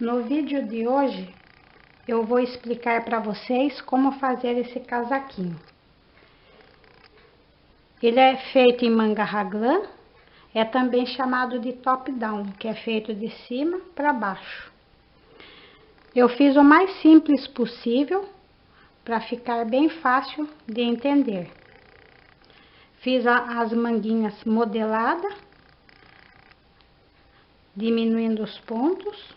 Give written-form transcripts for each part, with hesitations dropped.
No vídeo de hoje, eu vou explicar para vocês como fazer esse casaquinho. Ele é feito em manga raglan, é também chamado de top-down, que é feito de cima para baixo. Eu fiz o mais simples possível para ficar bem fácil de entender. Fiz as manguinhas modeladas, diminuindo os pontos.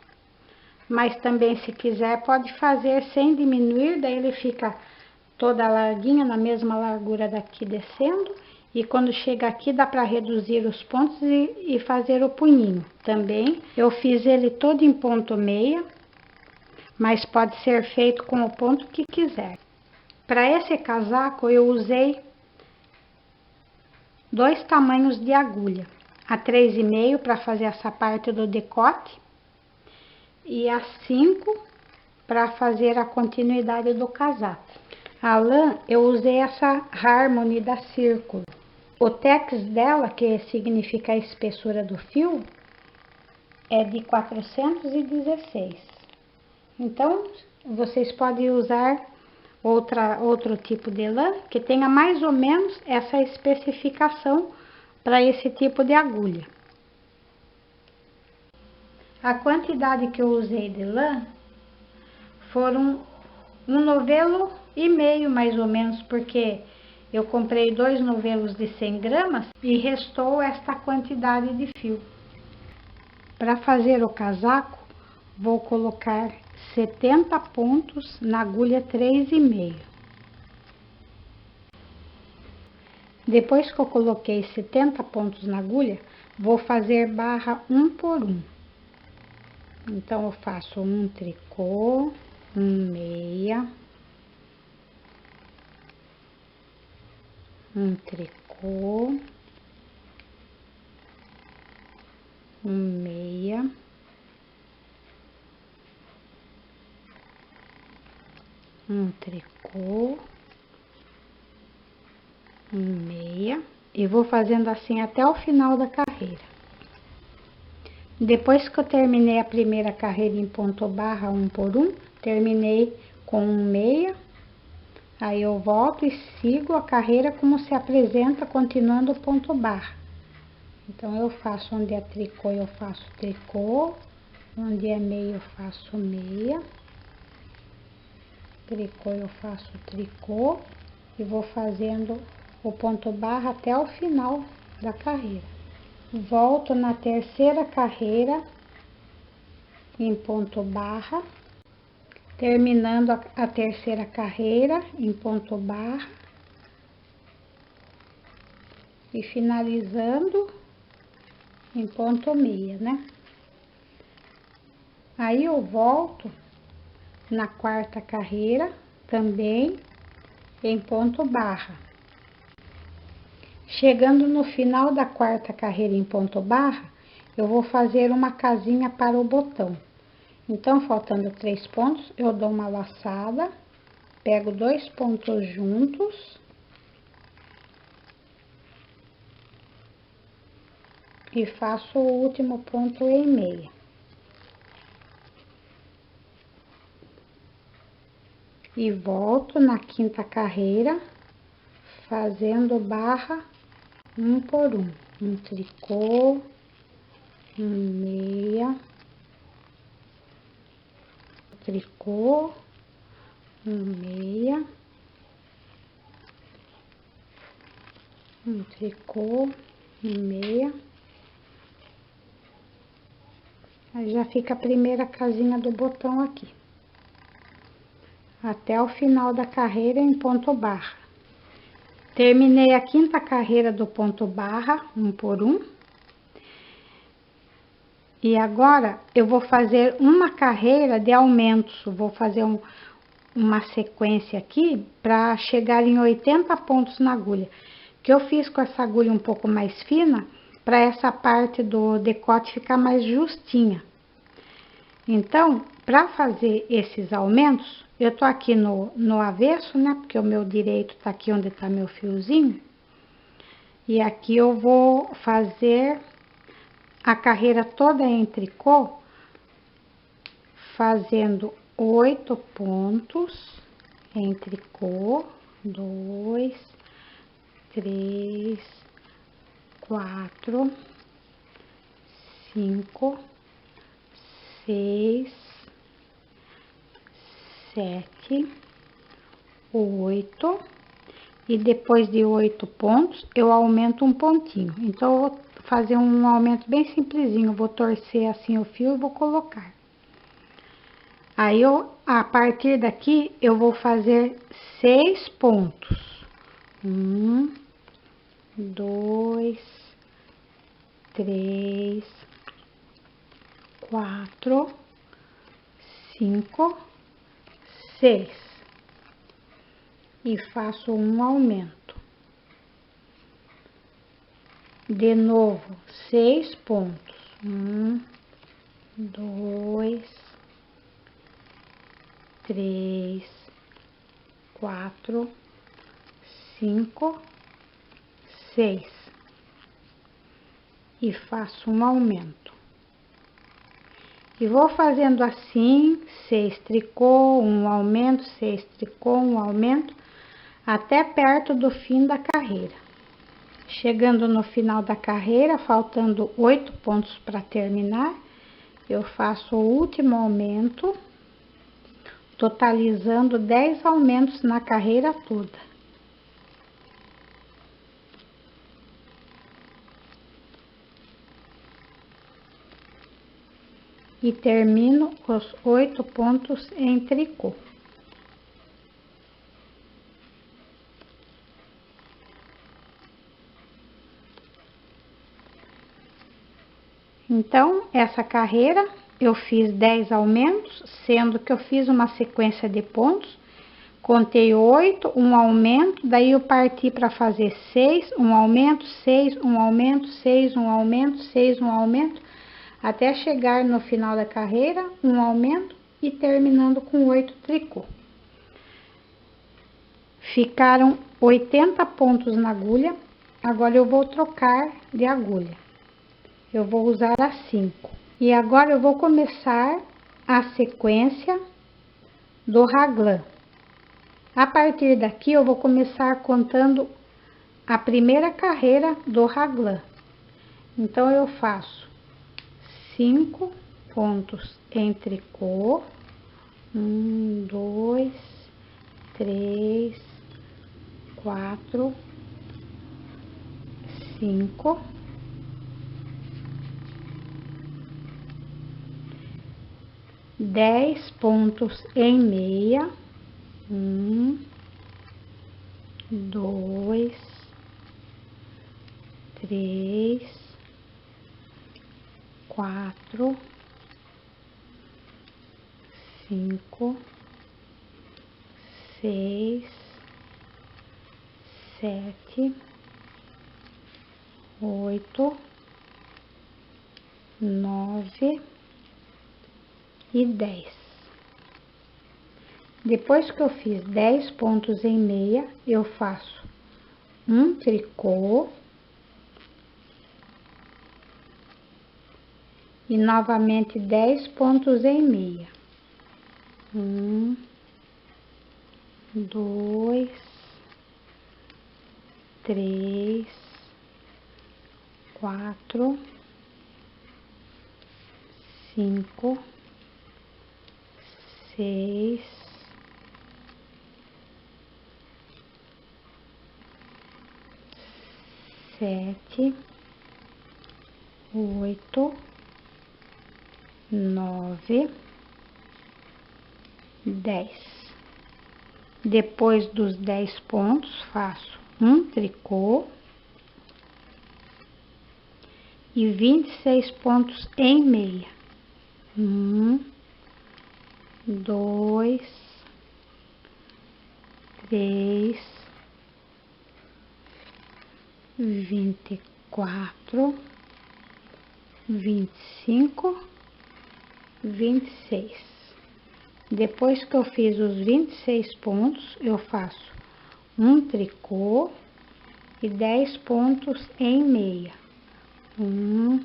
Mas também, se quiser, pode fazer sem diminuir, daí ele fica toda larguinha, na mesma largura daqui descendo. E quando chega aqui, dá para reduzir os pontos e fazer o punhinho. Também eu fiz ele todo em ponto meia, mas pode ser feito com o ponto que quiser. Para esse casaco, eu usei 2 tamanhos de agulha. A 3,5 para fazer essa parte do decote. E a 5 para fazer a continuidade do casaco. A lã eu usei essa Harmony da Círculo. O tex dela, que significa a espessura do fio, é de 416. Então, vocês podem usar outro tipo de lã que tenha mais ou menos essa especificação para esse tipo de agulha. A quantidade que eu usei de lã foram 1,5 novelo mais ou menos, porque eu comprei 2 novelos de 100 gramas e restou esta quantidade de fio. Para fazer o casaco, vou colocar 70 pontos na agulha 3,5. Depois que eu coloquei 70 pontos na agulha, vou fazer barra 1 por 1. Então, eu faço um tricô, meia, um tricô, meia, um tricô, meia, e vou fazendo assim até o final da carreira. Depois que eu terminei a primeira carreira em ponto barra 1 por 1, terminei com meia, aí eu volto e sigo a carreira como se apresenta, continuando o ponto barra. Então, eu faço onde é tricô, eu faço tricô, onde é meia, eu faço meia, tricô, eu faço tricô, e vou fazendo o ponto barra até o final da carreira. Volto na terceira carreira em ponto barra, terminando a terceira carreira em ponto barra e finalizando em ponto meia, né? Aí eu volto na quarta carreira também em ponto barra. Chegando no final da quarta carreira em ponto barra, eu vou fazer uma casinha para o botão. Então, faltando 3 pontos, eu dou uma laçada, pego 2 pontos juntos e faço o último ponto em meia. E volto na quinta carreira, fazendo barra 1 por 1. Um tricô, meia, tricô, meia, um tricô, meia. Aí já fica a primeira casinha do botão aqui. Até o final da carreira em ponto barra. Terminei a quinta carreira do ponto barra, 1 por 1. E agora, eu vou fazer uma carreira de aumentos. Vou fazer uma sequência aqui para chegar em 80 pontos na agulha. Que eu fiz com essa agulha um pouco mais fina, para essa parte do decote ficar mais justinha. Então, para fazer esses aumentos, eu tô aqui no avesso, né? Porque o meu direito tá aqui onde tá meu fiozinho. E aqui eu vou fazer a carreira toda em tricô, fazendo 8 pontos em tricô, 2, 3, 4, 5, 6, 7, 8, e depois de 8 pontos eu aumento um pontinho. Então eu vou fazer um aumento bem simplesinho, vou torcer assim o fio e vou colocar. Aí a partir daqui eu vou fazer 6 pontos. 1, 2, 3, 4, 5, 6. E faço um aumento. De novo, 6 pontos. 1, 2, 3, 4, 5, 6. E faço um aumento. E vou fazendo assim, 6 tricô, um aumento, 6 tricô, um aumento, até perto do fim da carreira. Chegando no final da carreira, faltando 8 pontos para terminar, eu faço o último aumento, totalizando 10 aumentos na carreira toda. E termino os 8 pontos em tricô. Então, essa carreira eu fiz 10 aumentos, sendo que eu fiz uma sequência de pontos, contei 8, um aumento, daí eu parti para fazer 6, um aumento, 6, um aumento, 6, um aumento, 6, um aumento, até chegar no final da carreira, um aumento e terminando com 8 tricô. Ficaram 80 pontos na agulha, agora eu vou trocar de agulha. Eu vou usar a 5. E agora eu vou começar a sequência do raglan. A partir daqui eu vou começar contando a primeira carreira do raglan. Então eu faço 5 pontos em tricô, 1, 2, 3, 4, 5, 10 pontos em meia, 1, 2, 3, 4, 5, 6, 7, 8, 9 e 10. Depois que eu fiz 10 pontos em meia, eu faço um tricô e novamente 10 pontos em meia. 1, 2, 3, 4, 5, 6, 7, 8, 9, 10. Depois dos 10 pontos, faço um tricô e 26 pontos em meia. 1, 2, 3, 24, 25, 26. Depois que eu fiz os 26 pontos, eu faço um tricô e 10 pontos em meia. 1,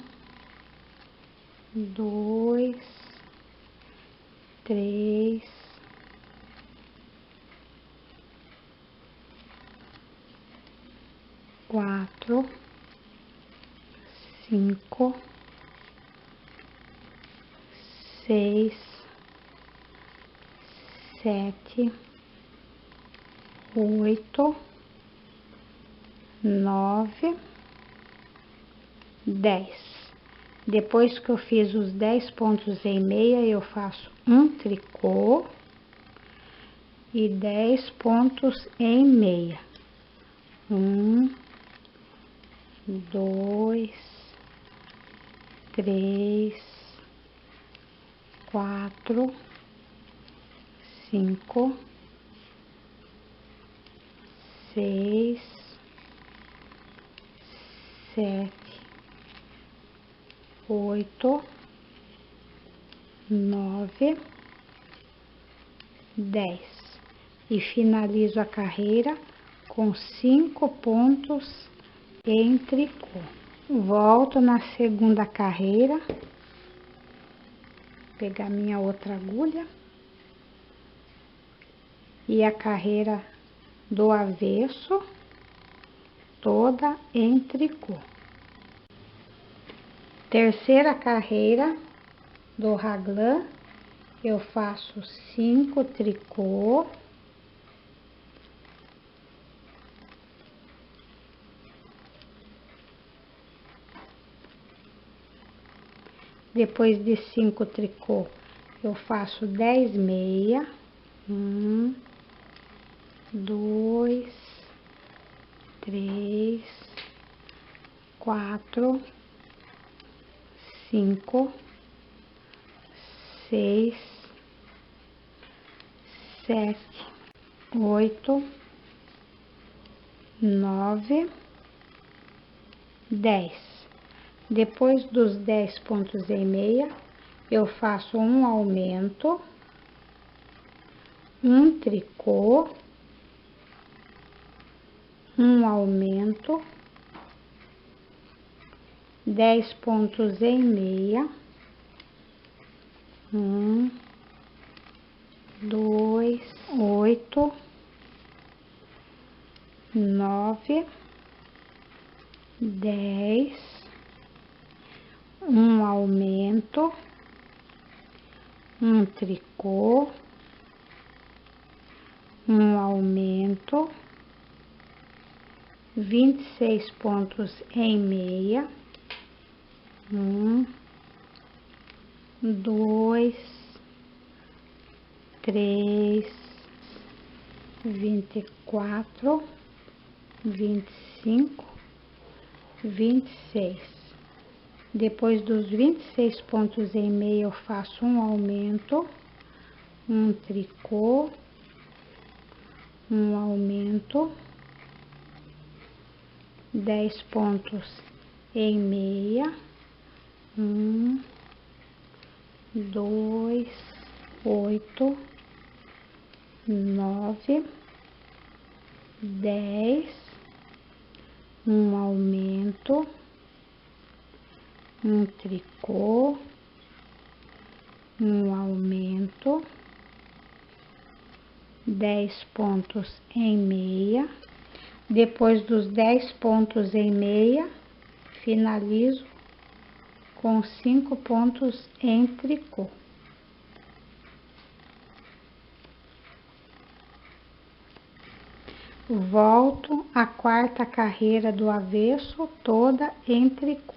2, 3, 4, 5, 6, 7, 8, 9, 10. Depois que eu fiz os 10 pontos em meia, eu faço um tricô e 10 pontos em meia. 1, 2, 3, 4, 5, 6, 7, 8, 9, 10. E finalizo a carreira com 5 pontos em tricô. Volto na segunda carreira, pegar minha outra agulha e a carreira do avesso toda em tricô. Terceira carreira do raglan, eu faço 5 tricô. Depois de 5 tricô, eu faço 10 meia. 1, 2, 3, 4, 5, 6, 7, 8, 9, 10. Depois dos 10 pontos em meia, eu faço um aumento, um tricô, um aumento, 10 pontos em meia, 1, 2, 8, 9, 10, um aumento, um tricô, um aumento, 26 pontos em meia, 1, 2, 3, 24, 25, 26. Depois dos 26 pontos em meia, eu faço um aumento, um tricô, um aumento, 10 pontos em meia, 1, 2, 8, 9, 10, um aumento, um tricô, um aumento, 10 pontos em meia. Depois dos 10 pontos em meia, finalizo com 5 pontos em tricô. Volto a quarta carreira do avesso toda em tricô.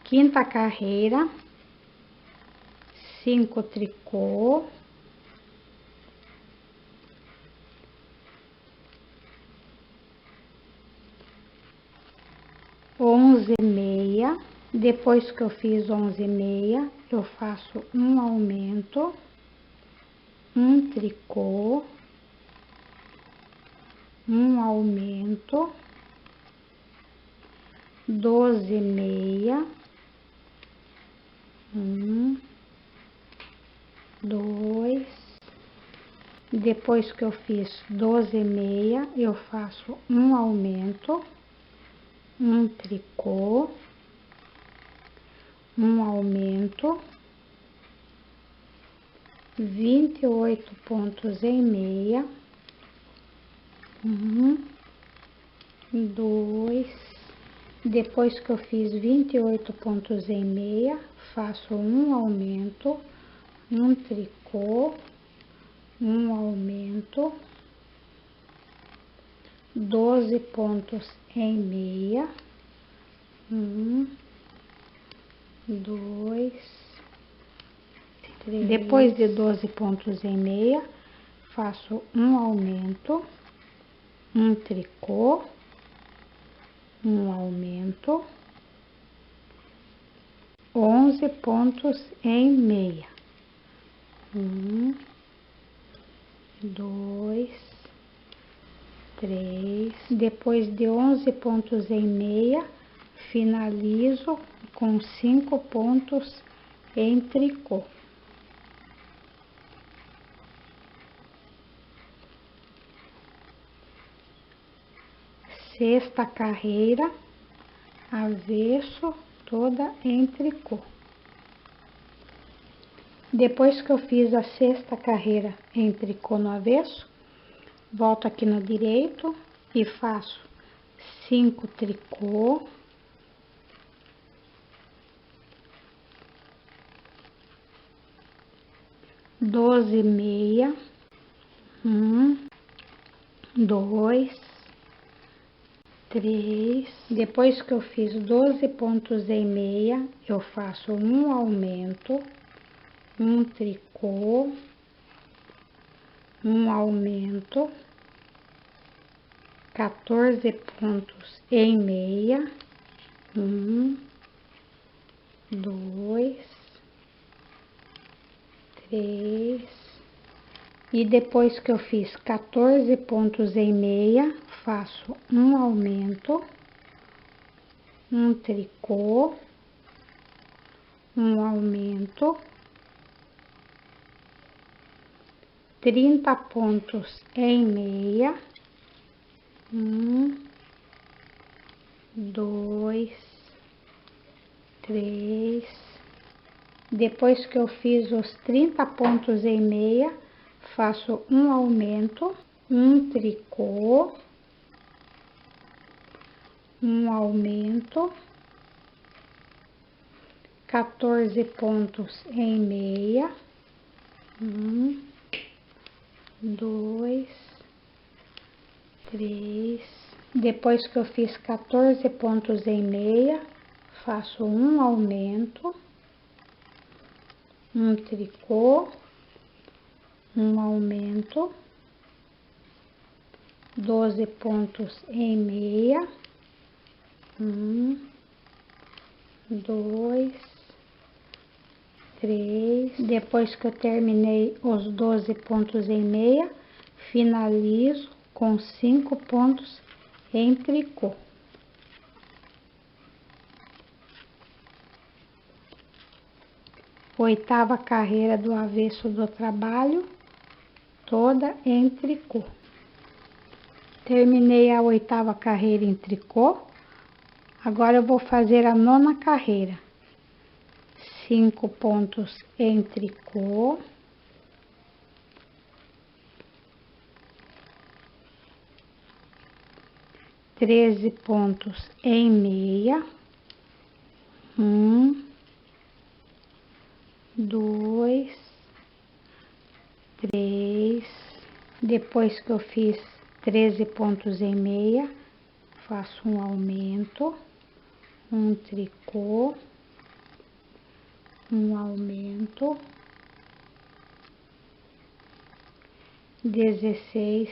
Quinta carreira, 5 tricô, onze meia. Depois que eu fiz 11 meia, eu faço um aumento, um tricô, um aumento, 12 meia, 1, 2, depois que eu fiz 12 meia, eu faço um aumento, um tricô, um aumento, 28 pontos em meia, 1, 2, depois que eu fiz 28 pontos em meia, faço um aumento, um tricô, um aumento, 12 pontos em meia, 1, 2, 3. Depois de 12 pontos em meia, faço um aumento, um tricô, um aumento, 11 pontos em meia, 1, 2, 3. Depois de 11 pontos em meia, finalizo com 5 pontos em tricô. Sexta carreira, avesso, toda em tricô. Depois que eu fiz a sexta carreira em tricô no avesso, volto aqui no direito e faço 5 tricô, 12 meia, 1, 2, 3. Depois que eu fiz 12 pontos em meia, eu faço um aumento, um tricô, um aumento, 14 pontos em meia, 1, 2, 3. E depois que eu fiz 14 pontos em meia, faço um aumento, um tricô, um aumento, 30 pontos em meia, 1, 2, 3. Depois que eu fiz os 30 pontos em meia, faço um aumento, um tricô, um aumento, 14 pontos em meia, 1, 2, 3. Depois que eu fiz 14 pontos em meia, faço um aumento, um tricô, um aumento, 12 pontos em meia, 1, 2, 3. Depois que eu terminei os 12 pontos em meia, finalizo com 5 pontos em tricô. Oitava carreira do avesso do trabalho, toda em tricô. Terminei a oitava carreira em tricô. Agora eu vou fazer a nona carreira. 5 pontos em tricô. 13 pontos em meia. 1, 2, 3. Depois que eu fiz 13 pontos em meia, faço um aumento, um tricô, um aumento, 16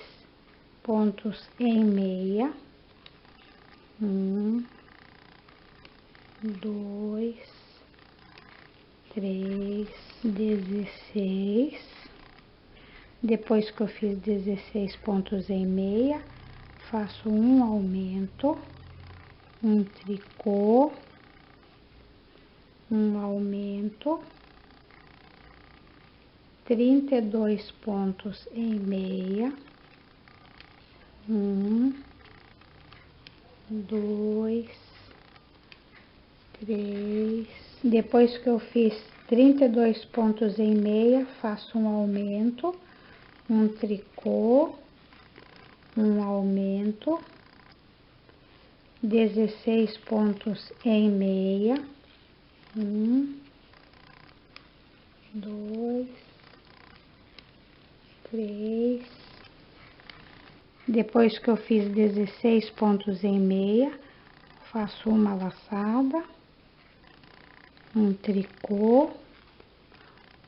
pontos em meia, 1, 2, 3, 16. Depois que eu fiz 16 pontos em meia, faço um aumento, um tricô, um aumento, 32 pontos em meia, 1, 2, 3. Depois que eu fiz 32 pontos em meia, faço um aumento, um tricô, um aumento, 16 pontos em meia, 1, 2, 3. Depois que eu fiz 16 pontos em meia, faço uma laçada, um tricô,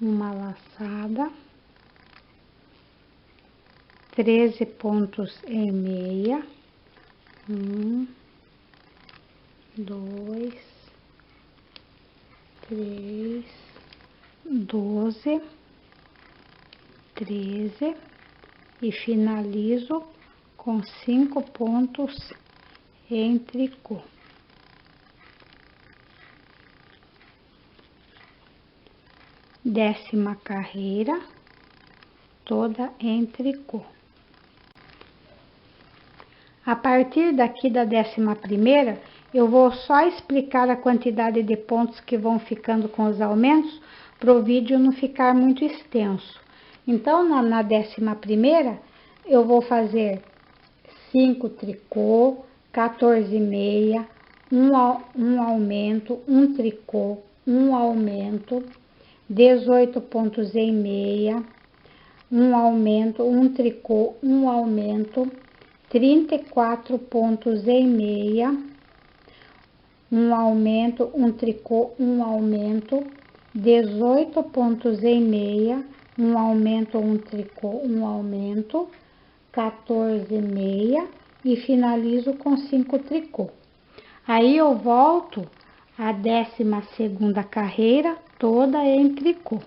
uma laçada, 13 pontos em meia, 1, 2, 3, 12, 13 e finalizo com 5 pontos em tricô. Décima carreira, toda em tricô. A partir daqui da 11ª, eu vou só explicar a quantidade de pontos que vão ficando com os aumentos, para o vídeo não ficar muito extenso. Então, na 11ª, eu vou fazer 5 tricô, 14 meia, um aumento, um tricô, um aumento, 18 pontos em meia, um aumento, um tricô, um aumento, 34 pontos em meia, um aumento, um tricô, um aumento, 18 pontos em meia, um aumento, um tricô, um aumento, 14 meia e finalizo com 5 tricô. Aí eu volto a 12ª carreira toda em tricô.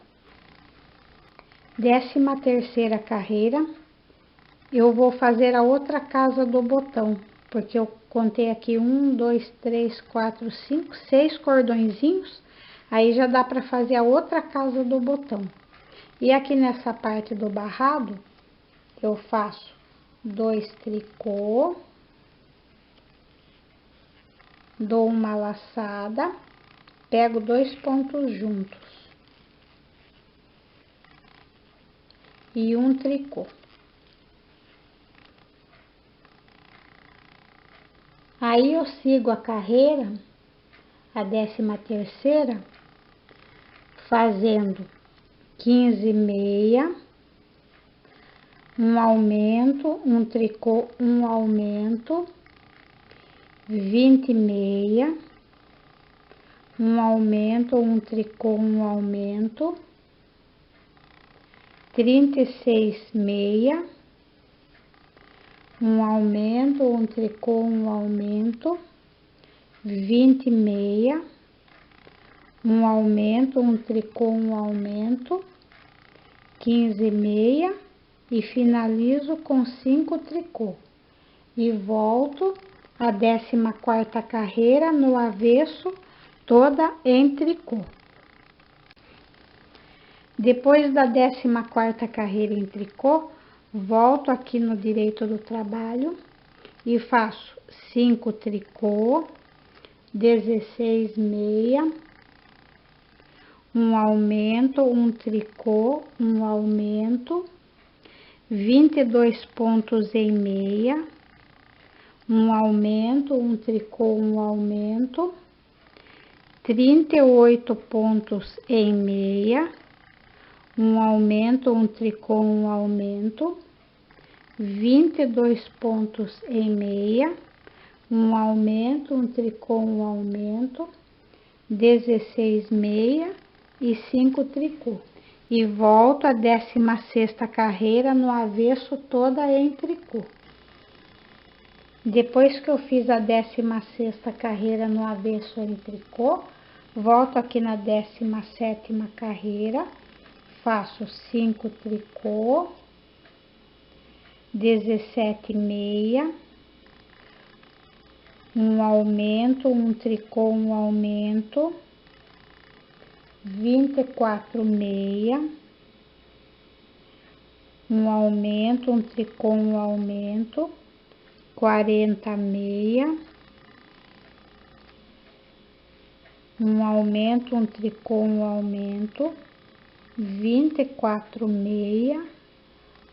13ª carreira, eu vou fazer a outra casa do botão, porque eu contei aqui 1, 2, 3, 4, 5, 6 cordõezinhos, aí já dá para fazer a outra casa do botão. E aqui nessa parte do barrado, eu faço 2 tricô, dou uma laçada, pego 2 pontos juntos e um tricô. Aí eu sigo a carreira, a 13ª, fazendo 15 meia, um aumento, um tricô, um aumento, 20 meia, um aumento, um tricô, um aumento, 36 meia, um aumento, um tricô, um aumento, 20 meia, um aumento, um tricô, um aumento, 15 meia e finalizo com 5 tricô e volto a 14ª carreira no avesso, toda em tricô. Depois da 14ª carreira em tricô, volto aqui no direito do trabalho e faço 5 tricô, 16 meia, um aumento, um tricô, um aumento, 22 pontos em meia, um aumento, um tricô, um aumento, 38 pontos em meia, um aumento, um tricô, um aumento, 22 pontos em meia, um aumento, um tricô, um aumento, 16 meia e 5 tricô. E volto a 16ª carreira no avesso toda em tricô. Depois que eu fiz a 16ª carreira no avesso em tricô, volto aqui na 17ª carreira, faço 5 tricô, 17 meia, um aumento, um tricô, um aumento, 24 meia, um aumento, um tricô, um aumento, 40 meia, um aumento, um tricô, um aumento, 24 meia,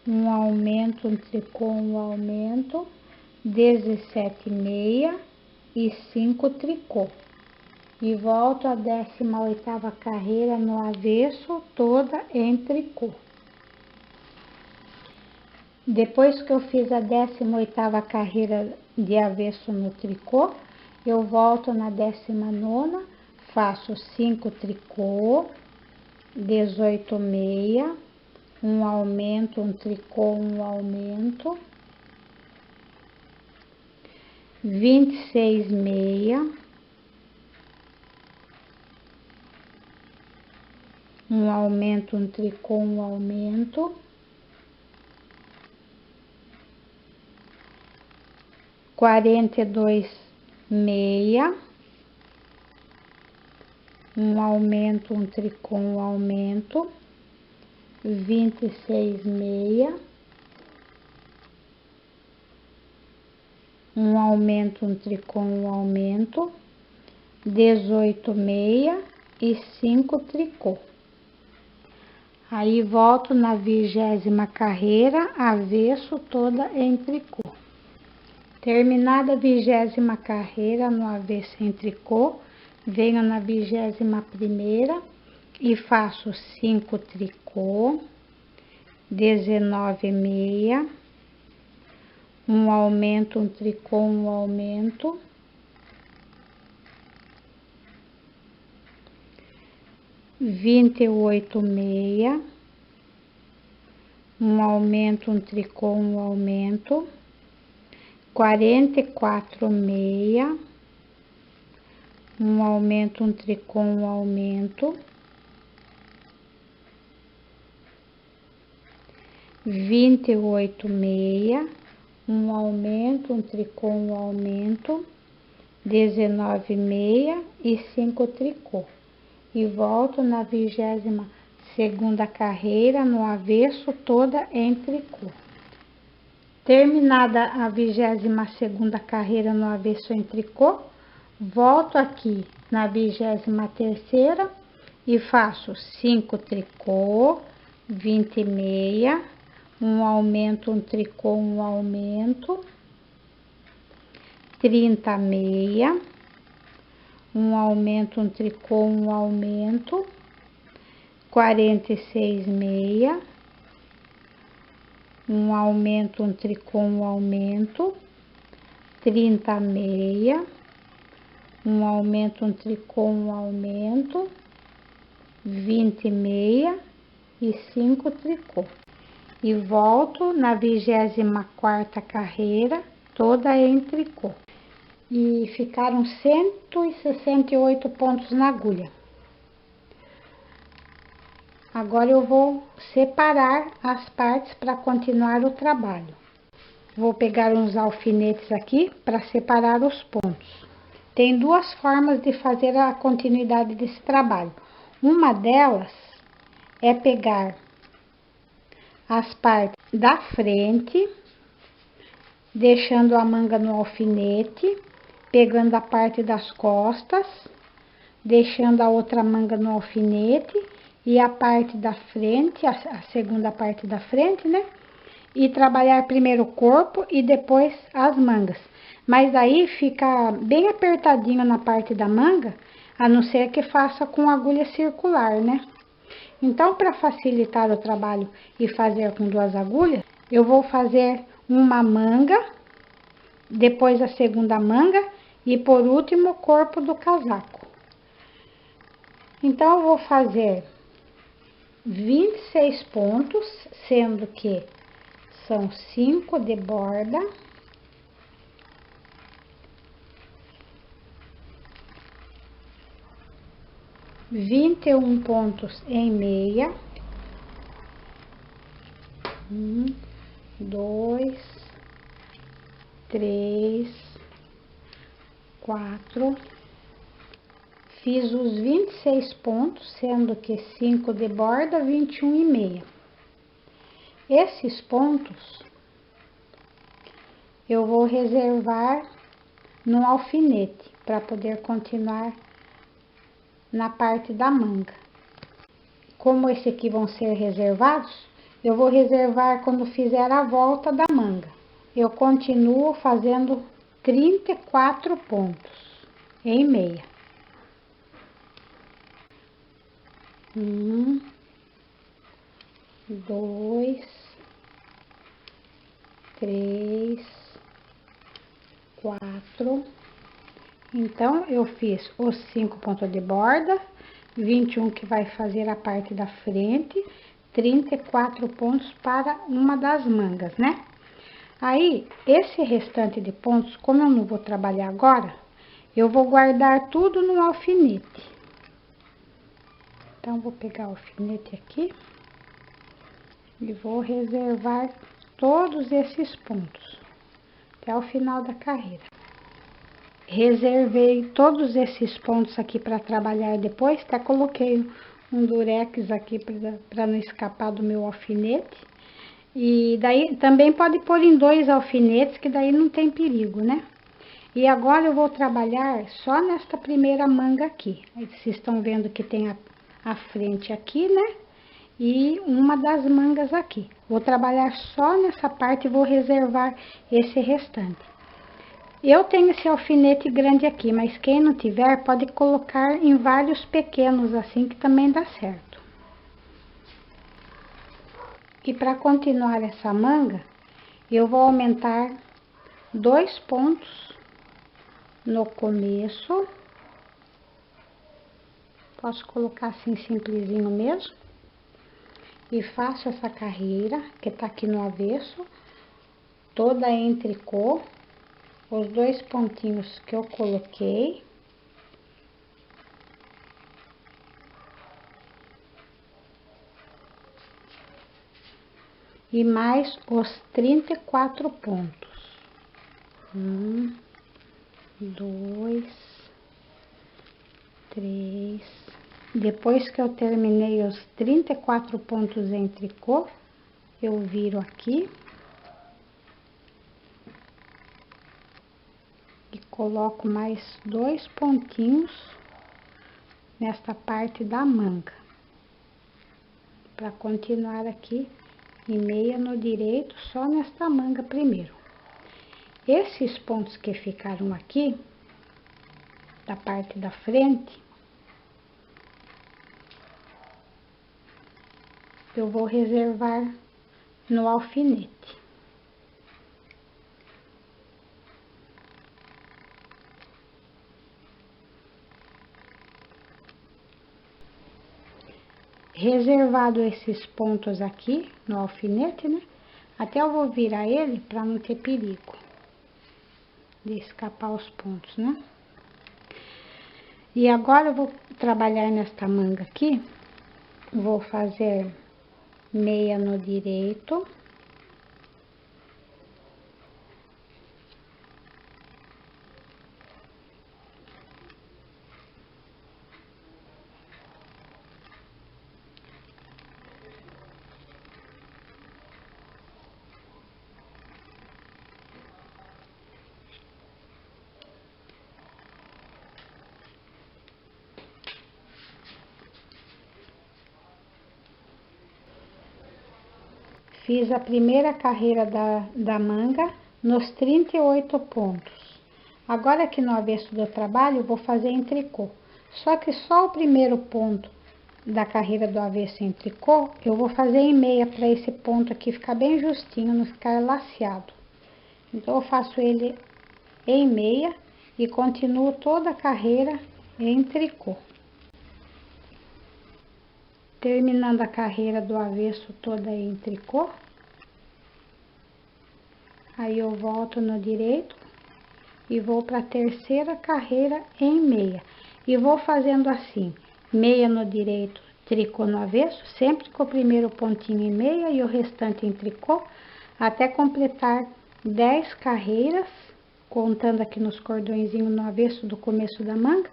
um aumento, um tricô, um aumento, 17 meia e 5 tricô. E volto a 18ª carreira no avesso, toda em tricô. Depois que eu fiz a 18ª carreira de avesso no tricô, eu volto na 19ª, faço 5 tricô, 18 meia, um aumento, um tricô, um aumento, 26 meia, um aumento, um tricô, um aumento, 42 meia, um aumento, um tricô, um aumento, 26 meia, um aumento, um tricô, um aumento, 18 meia e 5 tricô. Aí volto na 20ª carreira, avesso, toda em tricô. Terminada a 20ª carreira no avesso em tricô, venho na 21ª e faço 5 tricô, 19 meia, um aumento, um tricô, um aumento, 28 meia, um aumento, um tricô, um aumento, 44 meia, um aumento, um tricô, um aumento, 28 meia, um aumento, um tricô, um aumento, 19 meia e 5 tricô. E volto na 22ª carreira no avesso, toda em tricô. Terminada a 22ª carreira no avesso em tricô, volto aqui na 23ª e faço 5 tricô, 20 meia, um aumento, um tricô, um aumento, 30 meia, um aumento, um tricô, um aumento, 46 meia, um aumento, um tricô, um aumento, 30 meia, um aumento, um tricô, um aumento, 20 meia e 5 tricô. E volto na 24ª carreira, toda em tricô. E ficaram 168 pontos na agulha. Agora eu vou separar as partes para continuar o trabalho. Vou pegar uns alfinetes aqui para separar os pontos. Tem duas formas de fazer a continuidade desse trabalho. Uma delas é pegar as partes da frente, deixando a manga no alfinete, pegando a parte das costas, deixando a outra manga no alfinete e a parte da frente, a segunda parte da frente, né? E trabalhar primeiro o corpo e depois as mangas. Mas aí fica bem apertadinho na parte da manga, a não ser que faça com agulha circular, né? Então, para facilitar o trabalho e fazer com duas agulhas, eu vou fazer uma manga, depois a segunda manga e por último o corpo do casaco. Então, eu vou fazer 26 pontos, sendo que são 5 de borda, 21 pontos em meia, 1, 2, 3, 4, fiz os 26 pontos, sendo que 5 de borda, 21 e meia. Esses pontos eu vou reservar no alfinete para poder continuar na parte da manga. Como esse aqui vão ser reservados, eu vou reservar quando fizer a volta da manga. Eu continuo fazendo 34 pontos em meia. 1, 2, 3, 4. Então, eu fiz os 5 pontos de borda, 21 que vai fazer a parte da frente, 34 pontos para uma das mangas, né? Aí, esse restante de pontos, como eu não vou trabalhar agora, eu vou guardar tudo no alfinete. Então, vou pegar o alfinete aqui e vou reservar todos esses pontos até o final da carreira. Reservei todos esses pontos aqui para trabalhar depois, até coloquei um durex aqui para não escapar do meu alfinete. E daí também pode pôr em 2 alfinetes, que daí não tem perigo, né? E agora eu vou trabalhar só nesta primeira manga aqui. Aí vocês estão vendo que tem a frente aqui, né? E uma das mangas aqui. Vou trabalhar só nessa parte e vou reservar esse restante. Eu tenho esse alfinete grande aqui, mas quem não tiver pode colocar em vários pequenos assim, que também dá certo. E para continuar essa manga, eu vou aumentar 2 pontos no começo. Posso colocar assim simplesinho mesmo. E faço essa carreira, que tá aqui no avesso, toda em tricô. Os 2 pontinhos que eu coloquei. E mais os 34 pontos. 1, 2, 3. Depois que eu terminei os 34 pontos em tricô, eu viro aqui. E coloco mais 2 pontinhos nesta parte da manga. Para continuar aqui em meia no direito, só nesta manga primeiro. Esses pontos que ficaram aqui, da parte da frente, eu vou reservar no alfinete. Reservado esses pontos aqui no alfinete, né? Até eu vou virar ele para não ter perigo de escapar os pontos, né? E agora eu vou trabalhar nesta manga aqui. Vou fazer meia no direito. Fiz a primeira carreira da manga nos 38 pontos. Agora aqui no avesso do trabalho, eu vou fazer em tricô. Só que só o primeiro ponto da carreira do avesso em tricô, eu vou fazer em meia para esse ponto aqui ficar bem justinho, não ficar laceado. Então, eu faço ele em meia e continuo toda a carreira em tricô. Terminando a carreira do avesso toda em tricô, aí eu volto no direito e vou para a terceira carreira em meia. E vou fazendo assim, meia no direito, tricô no avesso, sempre com o primeiro pontinho em meia e o restante em tricô, até completar 10 carreiras, contando aqui nos cordõezinhos no avesso do começo da manga,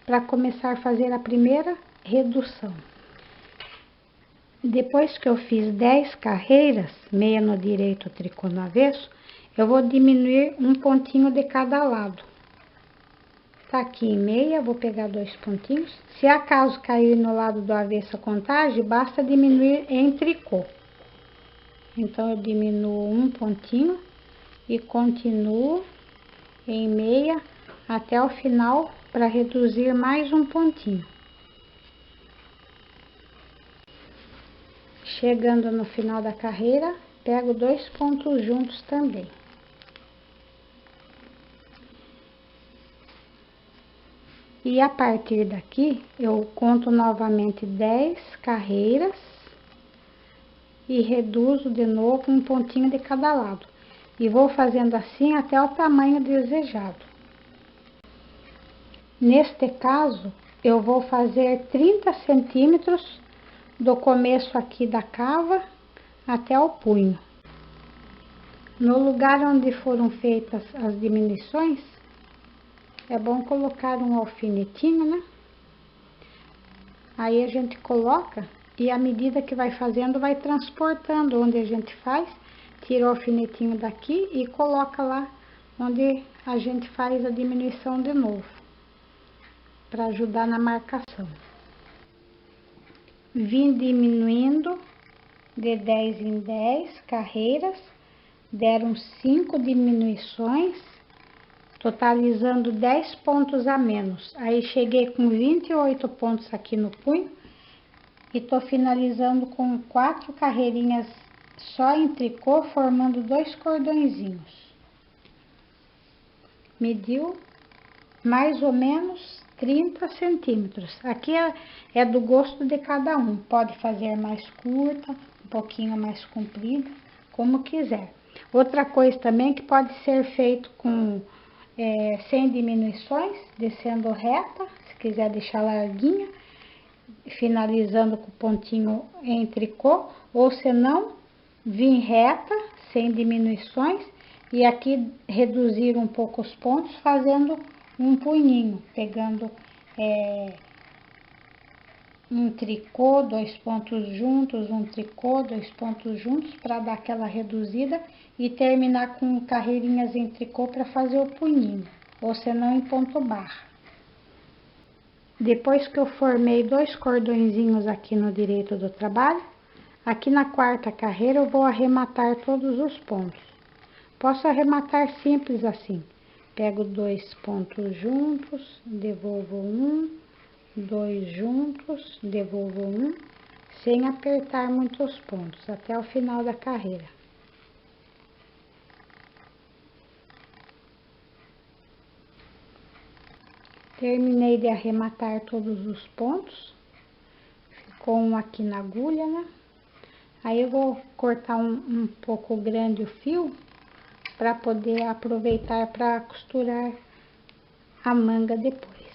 para começar a fazer a primeira redução. Depois que eu fiz 10 carreiras, meia no direito, tricô no avesso, eu vou diminuir um pontinho de cada lado. Tá aqui em meia, vou pegar 2 pontinhos. Se acaso cair no lado do avesso a contagem, basta diminuir em tricô. Então, eu diminuo um pontinho e continuo em meia até o final para reduzir mais um pontinho. Chegando no final da carreira, pego 2 pontos juntos também. E a partir daqui, eu conto novamente 10 carreiras e reduzo de novo um pontinho de cada lado. E vou fazendo assim até o tamanho desejado. Neste caso, eu vou fazer 30 centímetros do começo aqui da cava até o punho. No lugar onde foram feitas as diminuições, é bom colocar um alfinetinho, né? Aí a gente coloca e à medida que vai fazendo, vai transportando onde a gente faz, tira o alfinetinho daqui e coloca lá onde a gente faz a diminuição de novo, para ajudar na marcação. Vim diminuindo de 10 em 10 carreiras, deram 5 diminuições, totalizando 10 pontos a menos. Aí cheguei com 28 pontos aqui no punho e tô finalizando com 4 carreirinhas só em tricô, formando 2 cordõezinhos. Mediu mais ou menos 30 centímetros. Aqui é do gosto de cada um. Pode fazer mais curta, um pouquinho mais comprida, como quiser. Outra coisa também que pode ser feito com sem diminuições, descendo reta, se quiser deixar larguinha, finalizando com o pontinho em tricô, ou se não, vir reta, sem diminuições, e aqui reduzir um pouco os pontos, fazendo um punhinho, pegando um tricô, 2 pontos juntos, um tricô, 2 pontos juntos, para dar aquela reduzida e terminar com carreirinhas em tricô para fazer o punhinho, ou senão em ponto barra. Depois que eu formei 2 cordõezinhos aqui no direito do trabalho, aqui na 4ª carreira eu vou arrematar todos os pontos. Posso arrematar simples assim. Pego 2 pontos juntos, devolvo um, 2 juntos, devolvo um, sem apertar muitos pontos, até o final da carreira. Terminei de arrematar todos os pontos, ficou um aqui na agulha, né? Aí eu vou cortar um pouco grande o fio, para poder aproveitar para costurar a manga depois.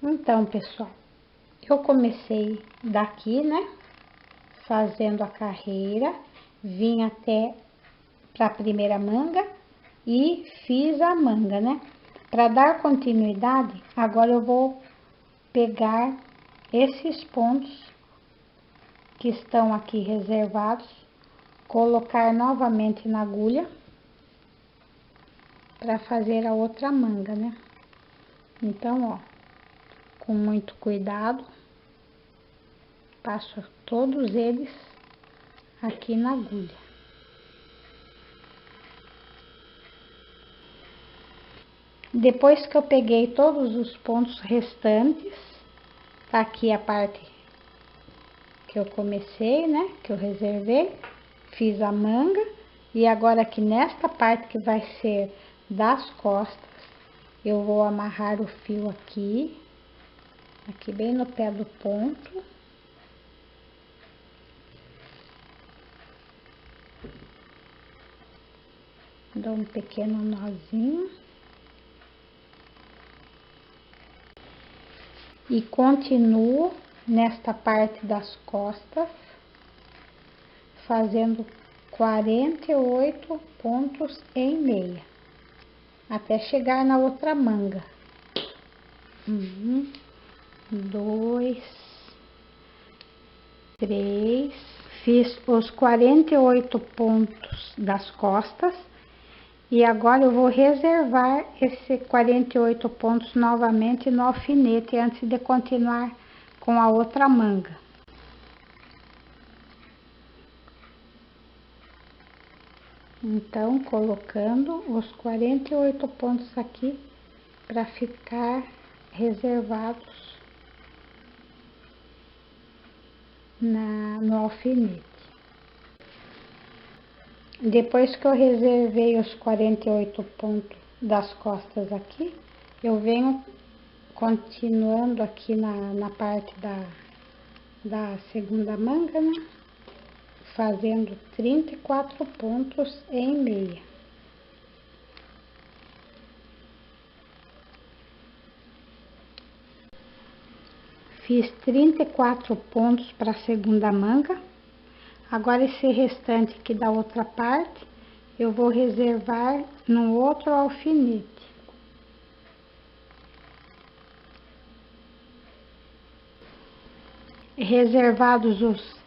Então, pessoal, eu comecei daqui, né, fazendo a carreira, vim até para a primeira manga e fiz a manga, né? Para dar continuidade, agora eu vou pegar esses pontos que estão aqui reservados, colocar novamente na agulha para fazer a outra manga, né? Então, ó, com muito cuidado, passo todos eles aqui na agulha. Depois que eu peguei todos os pontos restantes, tá aqui a parte que eu comecei, né, que eu reservei, fiz a manga, e agora aqui nesta parte que vai ser das costas, eu vou amarrar o fio aqui bem no pé do ponto. Dou um pequeno nozinho. E continuo nesta parte das costas, fazendo 48 pontos em meia, até chegar na outra manga. 1, 2, 3, Fiz os 48 pontos das costas e agora eu vou reservar esses 48 pontos novamente no alfinete antes de continuar com a outra manga. Então, colocando os 48 pontos aqui para ficar reservados no alfinete. Depois que eu reservei os 48 pontos das costas aqui, eu venho continuando aqui na parte da segunda manga, né? Fazendo 34 pontos em meia. Fiz 34 pontos para a segunda manga. Agora esse restante aqui da outra parte, eu vou reservar no outro alfinete. Reservados os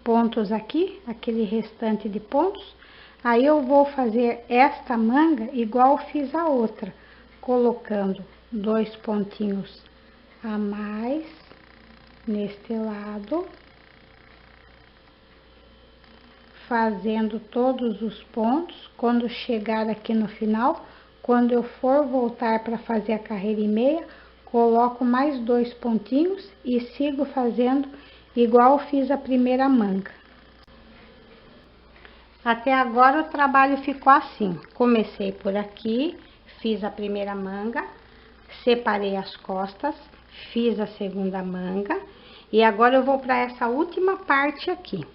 pontos aqui, aquele restante de pontos, aí eu vou fazer esta manga igual fiz a outra, colocando 2 pontinhos a mais neste lado, fazendo todos os pontos. Quando chegar aqui no final, quando eu for voltar para fazer a carreira e meia, coloco mais 2 pontinhos e sigo fazendo igual fiz a primeira manga. Até agora o trabalho ficou assim. Comecei por aqui, fiz a primeira manga, separei as costas, fiz a segunda manga e agora eu vou para essa última parte aqui.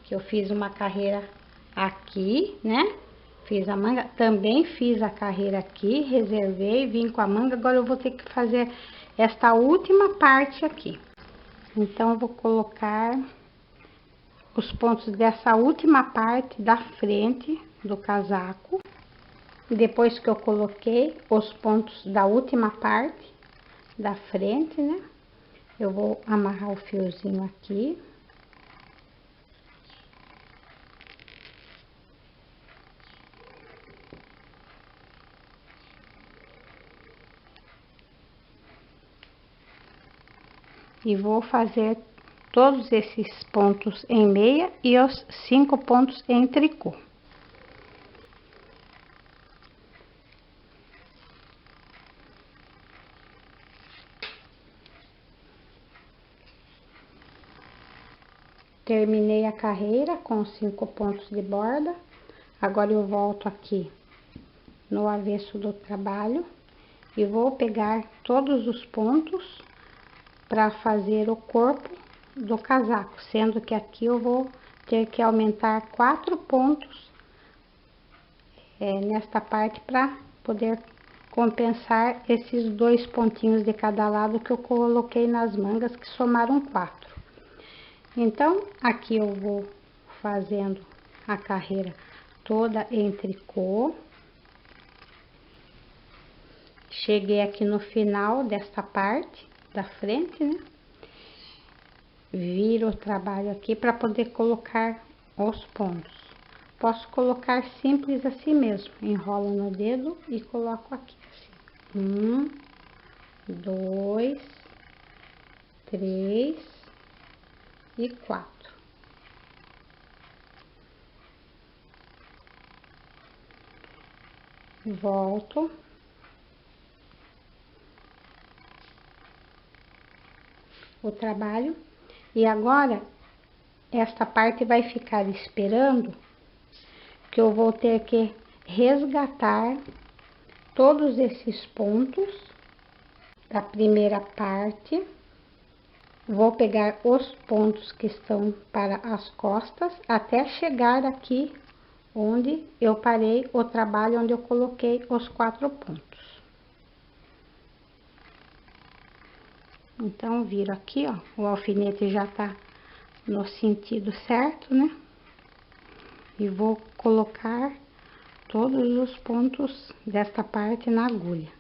Que eu fiz uma carreira aqui, né? Fiz a manga, também fiz a carreira aqui, reservei, vim com a manga. Agora eu vou ter que fazer esta última parte aqui. Então, eu vou colocar os pontos dessa última parte da frente do casaco. Depois que eu coloquei os pontos da última parte da frente, né? Eu vou amarrar o fiozinho aqui. E vou fazer todos esses pontos em meia e os 5 pontos em tricô. Terminei a carreira com 5 pontos de borda. Agora eu volto aqui no avesso do trabalho e vou pegar todos os pontos para fazer o corpo do casaco, sendo que aqui eu vou ter que aumentar 4 pontos nesta parte para poder compensar esses 2 pontinhos de cada lado que eu coloquei nas mangas, que somaram 4. Então, aqui eu vou fazendo a carreira toda em tricô. Cheguei aqui no final desta parte da frente, né? Viro o trabalho aqui para poder colocar os pontos. Posso colocar simples assim mesmo, enrolo no dedo e coloco aqui assim. 1, 2, 3 e 4. Volto. O trabalho. E agora, esta parte vai ficar esperando que eu vou ter que resgatar todos esses pontos da primeira parte. Vou pegar os pontos que estão para as costas até chegar aqui onde eu parei o trabalho, onde eu coloquei os 4 pontos. Então, viro aqui, ó, o alfinete já tá no sentido certo, né? E vou colocar todos os pontos desta parte na agulha.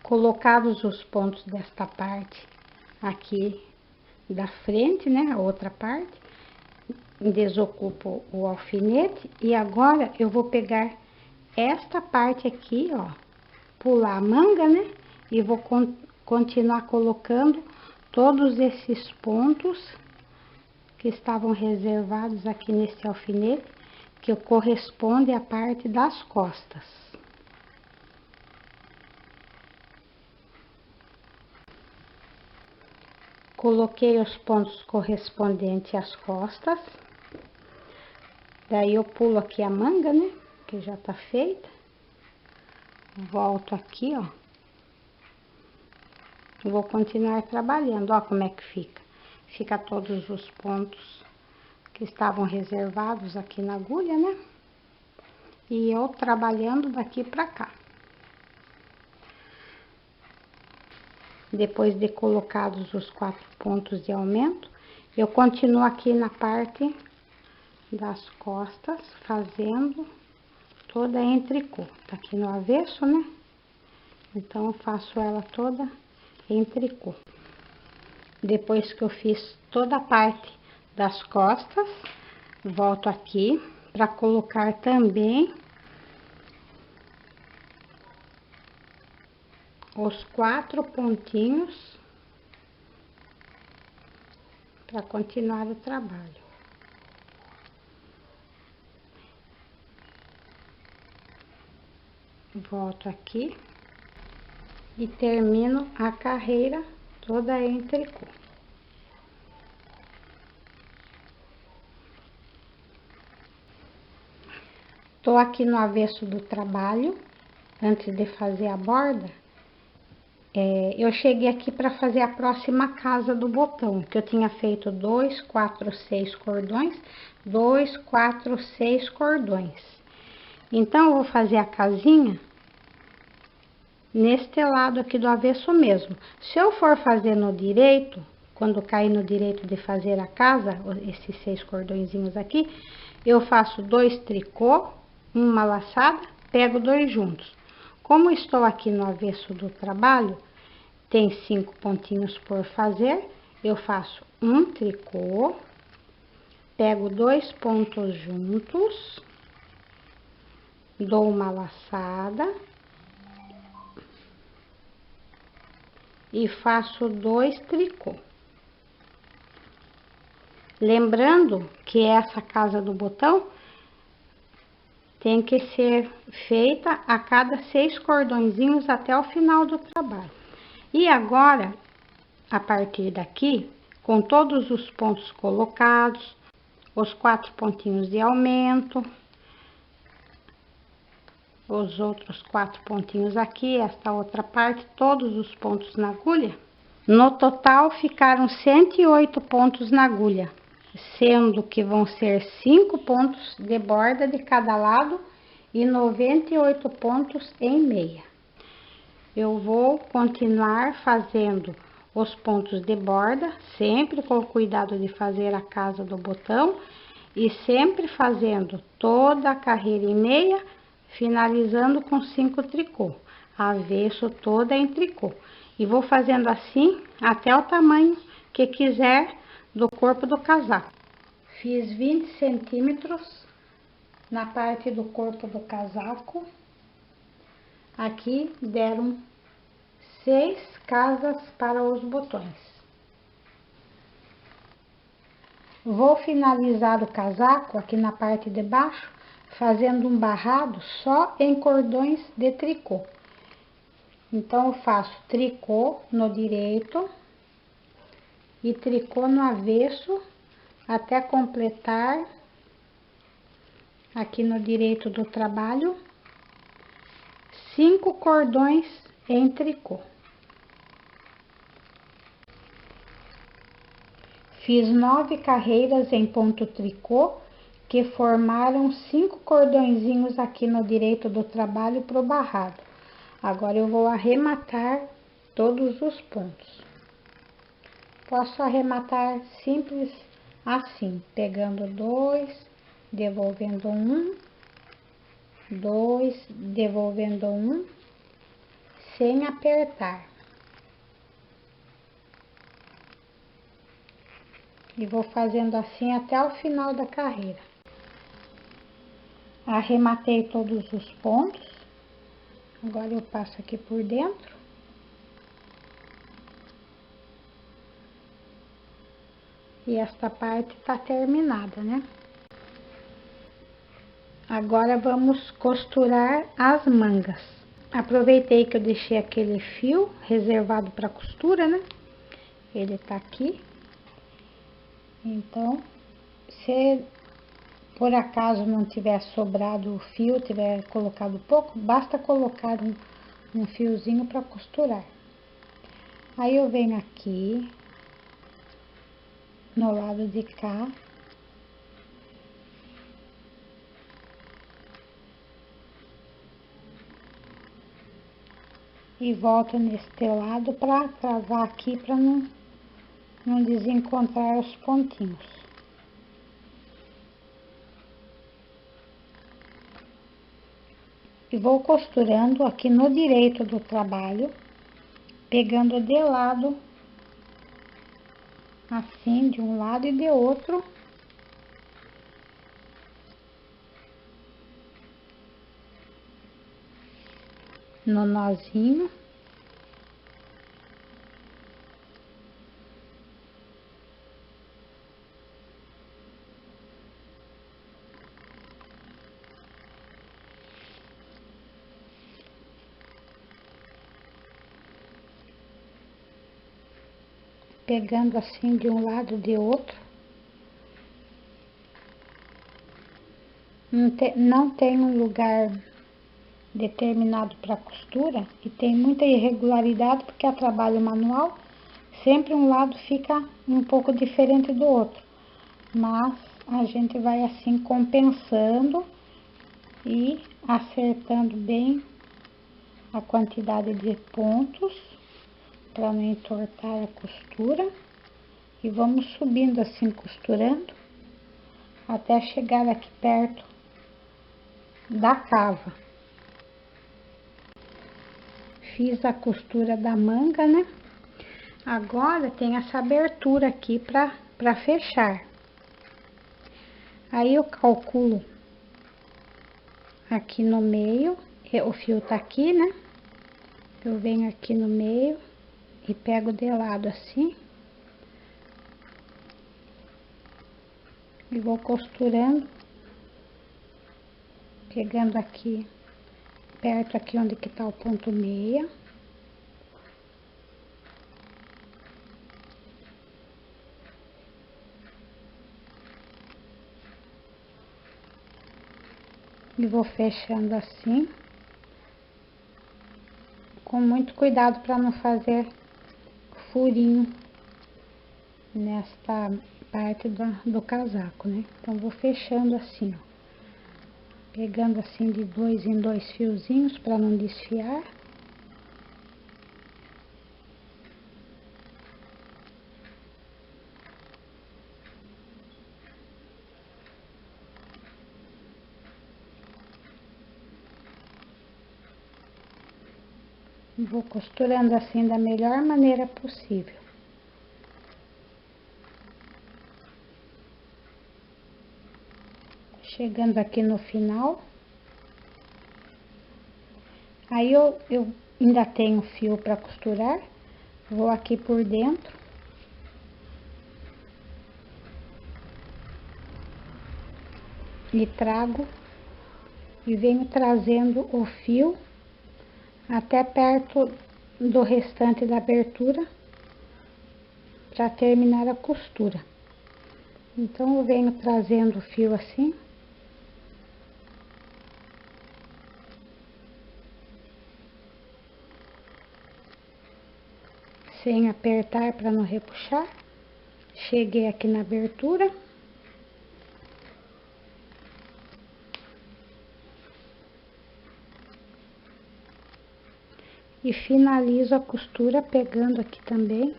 Colocados os pontos desta parte aqui da frente, né, a outra parte, desocupo o alfinete e agora eu vou pegar esta parte aqui, ó, pular a manga, né, e vou continuar colocando todos esses pontos que estavam reservados aqui nesse alfinete, que corresponde à parte das costas. Coloquei os pontos correspondentes às costas. Daí eu pulo aqui a manga, né, que já tá feita. Volto aqui, ó. Vou continuar trabalhando, ó como é que fica. Fica todos os pontos que estavam reservados aqui na agulha, né? E eu trabalhando daqui pra cá. Depois de colocados os 4 pontos de aumento, eu continuo aqui na parte das costas, fazendo toda em tricô. Tá aqui no avesso, né? Então, eu faço ela toda em tricô. Depois que eu fiz toda a parte das costas, volto aqui para colocar também os 4 pontinhos para continuar o trabalho. Volto aqui e termino a carreira toda em tricô. Tô aqui no avesso do trabalho, antes de fazer a borda, eu cheguei aqui para fazer a próxima casa do botão, que eu tinha feito 2, 4, 6 cordões, 2, 4, 6 cordões. Então, eu vou fazer a casinha neste lado aqui do avesso mesmo. Se eu for fazer no direito, quando cair no direito de fazer a casa, esses 6 cordõezinhos aqui, eu faço 2 tricô, uma laçada, pego 2 juntos. Como estou aqui no avesso do trabalho, tem 5 pontinhos por fazer, eu faço um tricô, pego 2 pontos juntos, dou uma laçada e faço 2 tricô. Lembrando que essa casa do botão tem que ser feita a cada 6 cordõezinhos até o final do trabalho. E agora, a partir daqui, com todos os pontos colocados, os 4 pontinhos de aumento, os outros 4 pontinhos aqui, esta outra parte, todos os pontos na agulha. No total, ficaram 108 pontos na agulha, sendo que vão ser 5 pontos de borda de cada lado e 98 pontos em meia. Eu vou continuar fazendo os pontos de borda, sempre com o cuidado de fazer a casa do botão e sempre fazendo toda a carreira em meia, finalizando com 5 tricô, avesso toda em tricô. E vou fazendo assim até o tamanho que quiser do corpo do casaco. Fiz 20 centímetros na parte do corpo do casaco. Aqui deram 6 casas para os botões. Vou finalizar o casaco aqui na parte de baixo, fazendo um barrado só em cordões de tricô. Então, eu faço tricô no direito e tricô no avesso até completar aqui no direito do trabalho 5 cordões em tricô. Fiz 9 carreiras em ponto tricô, que formaram 5 cordõezinhos aqui no direito do trabalho pro barrado. Agora, eu vou arrematar todos os pontos. Posso arrematar simples assim, pegando 2, devolvendo 1, 2, devolvendo 1, sem apertar. E vou fazendo assim até o final da carreira. Arrematei todos os pontos. Agora eu passo aqui por dentro. E esta parte tá terminada, né? Agora vamos costurar as mangas. Aproveitei que eu deixei aquele fio reservado para costura, né? Ele tá aqui. Então, se por acaso não tiver sobrado o fio, tiver colocado pouco, basta colocar um fiozinho para costurar. Aí eu venho aqui no lado de cá. E volto neste lado para travar aqui para não desencontrar os pontinhos. E vou costurando aqui no direito do trabalho, pegando de lado, assim, de um lado e de outro. No nozinho. Pegando assim de um lado e de outro. Não tem um lugar determinado para costura e tem muita irregularidade porque é trabalho manual, sempre um lado fica um pouco diferente do outro, mas a gente vai assim compensando e acertando bem a quantidade de pontos para não entortar a costura e vamos subindo assim costurando até chegar aqui perto da cava. Fiz a costura da manga, né? Agora tem essa abertura aqui para fechar. Aí eu calculo aqui no meio, o fio tá aqui, né? Eu venho aqui no meio e pego de lado assim. E vou costurando, pegando aqui, perto aqui onde que tá o ponto meia. E vou fechando assim, com muito cuidado para não fazer furinho nesta parte do casaco, né? Então, vou fechando assim, ó. Pegando assim de 2 em 2 fiozinhos para não desfiar. Vou costurando assim da melhor maneira possível. Chegando aqui no final. Aí eu ainda tenho fio para costurar. Vou aqui por dentro. E trago. E venho trazendo o fio até perto do restante da abertura para terminar a costura. Então eu venho trazendo o fio assim, sem apertar para não repuxar. Cheguei aqui na abertura. E finalizo a costura pegando aqui também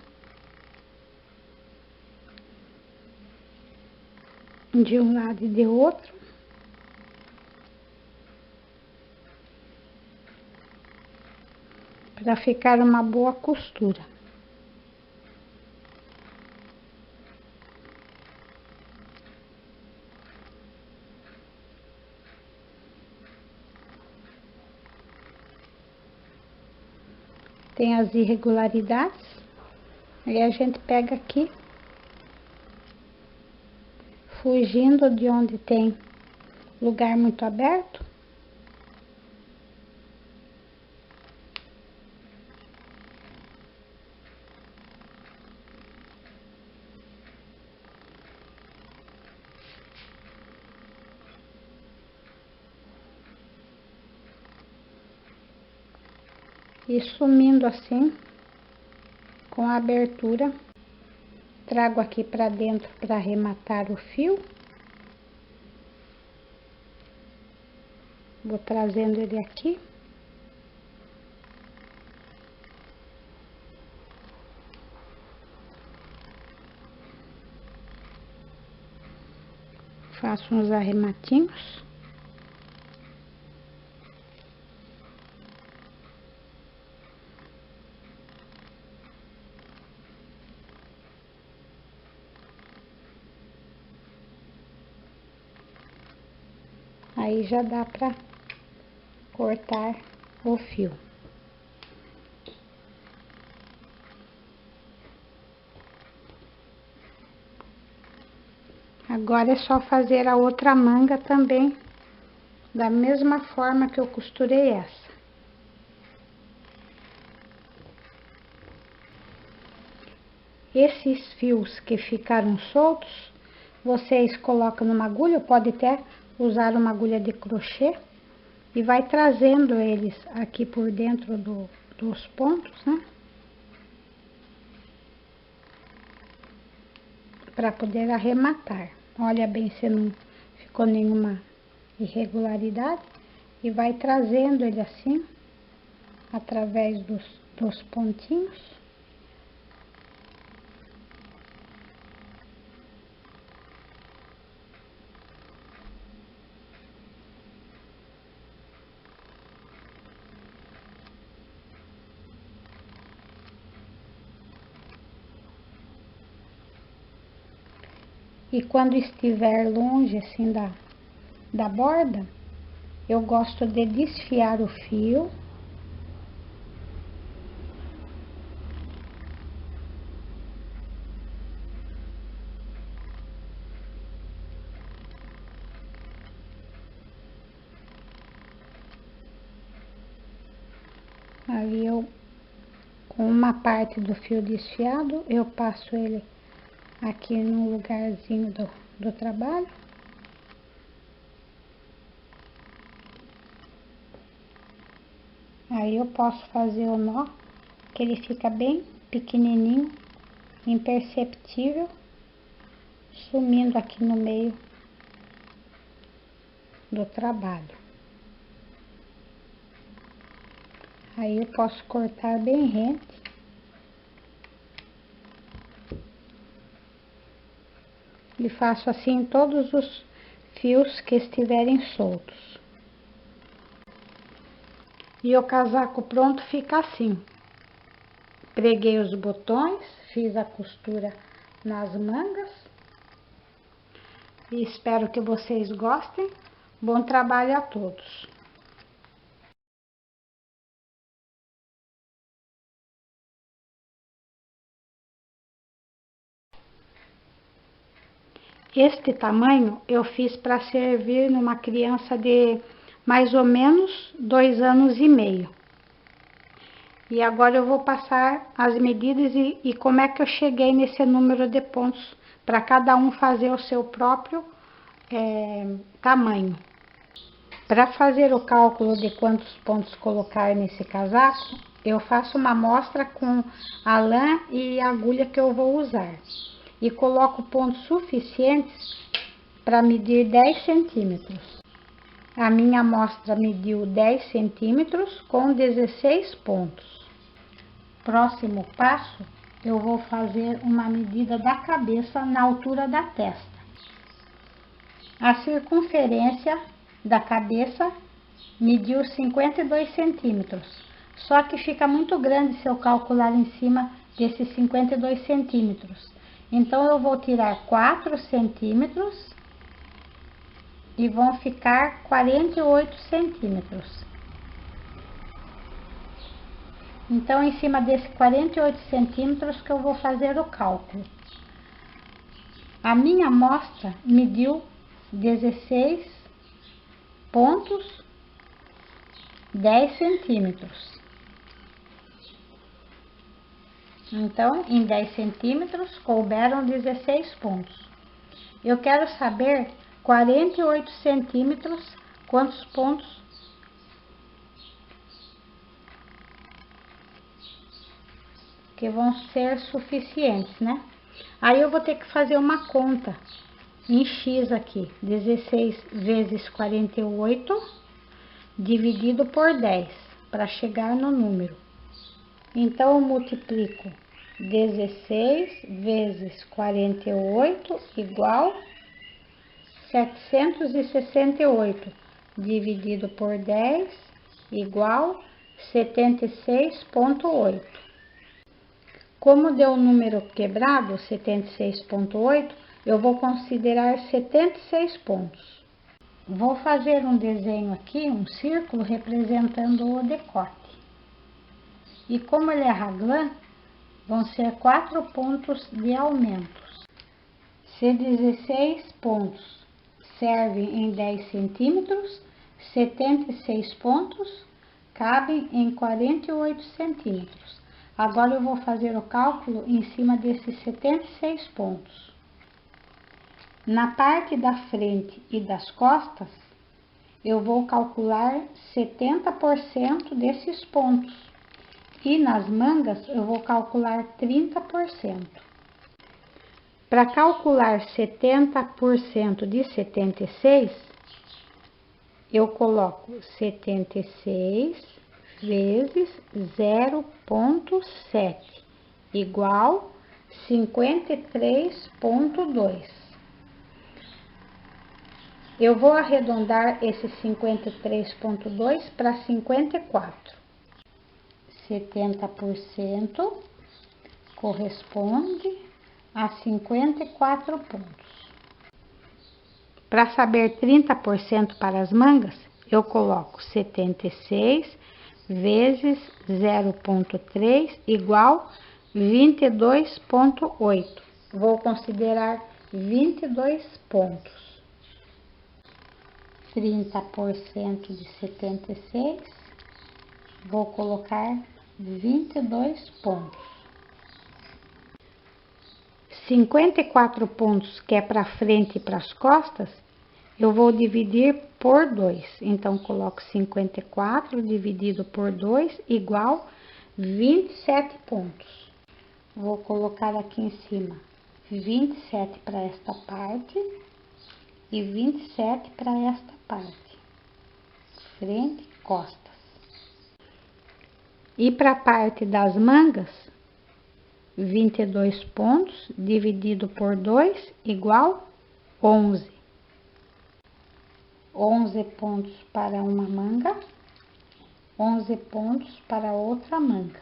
de um lado e de outro, para ficar uma boa costura. tem as irregularidades. Aí a gente pega aqui, fugindo de onde tem lugar muito aberto. E sumindo assim, com a abertura, trago aqui para dentro para arrematar o fio. Vou trazendo ele aqui. Faço uns arrematinhos. Aí já dá para cortar o fio. Agora é só fazer a outra manga também, da mesma forma que eu costurei essa. Esses fios que ficaram soltos, vocês colocam numa agulha, pode até usar uma agulha de crochê e vai trazendo eles aqui por dentro dos pontos, né? Para poder arrematar. Olha bem se não ficou nenhuma irregularidade. E vai trazendo ele assim, através dos pontinhos. E quando estiver longe assim da borda, eu gosto de desfiar o fio. Aí eu, com uma parte do fio desfiado, eu passo ele aqui no lugarzinho do trabalho. Aí eu posso fazer o nó, que ele fica bem pequenininho, imperceptível, sumindo aqui no meio do trabalho. Aí eu posso cortar bem rente. E faço assim todos os fios que estiverem soltos. E o casaco pronto fica assim. Preguei os botões, fiz a costura nas mangas. E espero que vocês gostem. Bom trabalho a todos! Este tamanho eu fiz para servir numa criança de mais ou menos 2 anos e meio. E agora eu vou passar as medidas e como é que eu cheguei nesse número de pontos, para cada um fazer o seu próprio tamanho. Para fazer o cálculo de quantos pontos colocar nesse casaco, eu faço uma amostra com a lã e a agulha que eu vou usar. E coloco pontos suficientes para medir 10 centímetros. A minha amostra mediu 10 centímetros com 16 pontos. Próximo passo, eu vou fazer uma medida da cabeça na altura da testa. A circunferência da cabeça mediu 52 centímetros. Só que fica muito grande se eu calcular em cima desses 52 centímetros. Então, eu vou tirar 4 centímetros e vão ficar 48 centímetros. Então, em cima desse 48 centímetros que eu vou fazer o cálculo. A minha amostra mediu 16 pontos 10 centímetros. Então, em 10 centímetros, couberam 16 pontos. Eu quero saber 48 centímetros, quantos pontos que vão ser suficientes, né? Aí eu vou ter que fazer uma conta em X aqui, 16 vezes 48 dividido por 10, para chegar no número. Então, eu multiplico 16 vezes 48 igual 768, dividido por 10 igual 76,8. Como deu um número quebrado, 76,8, eu vou considerar 76 pontos. Vou fazer um desenho aqui, um círculo representando o decote. E como ele é raglan, vão ser 4 pontos de aumentos. Se 16 pontos servem em 10 centímetros, 76 pontos cabem em 48 centímetros. Agora eu vou fazer o cálculo em cima desses 76 pontos. Na parte da frente e das costas, eu vou calcular 70% desses pontos. E nas mangas, eu vou calcular 30%. Para calcular 70% de 76, eu coloco 76 vezes 0,7 igual 53,2. Eu vou arredondar esse 53,2 para 54. 70% corresponde a 54 pontos. Para saber 30% para as mangas, eu coloco 76 vezes 0,3 igual 22,8. Vou considerar 22 pontos. 30% de 76, vou colocar 22 pontos. 54 pontos, que é para frente e para as costas, eu vou dividir por 2. Então, coloco 54 dividido por 2 igual 27 pontos. Vou colocar aqui em cima 27 para esta parte e 27 para esta parte. Frente e costas. E para a parte das mangas, 22 pontos dividido por 2 igual 11. 11 pontos para uma manga, 11 pontos para outra manga.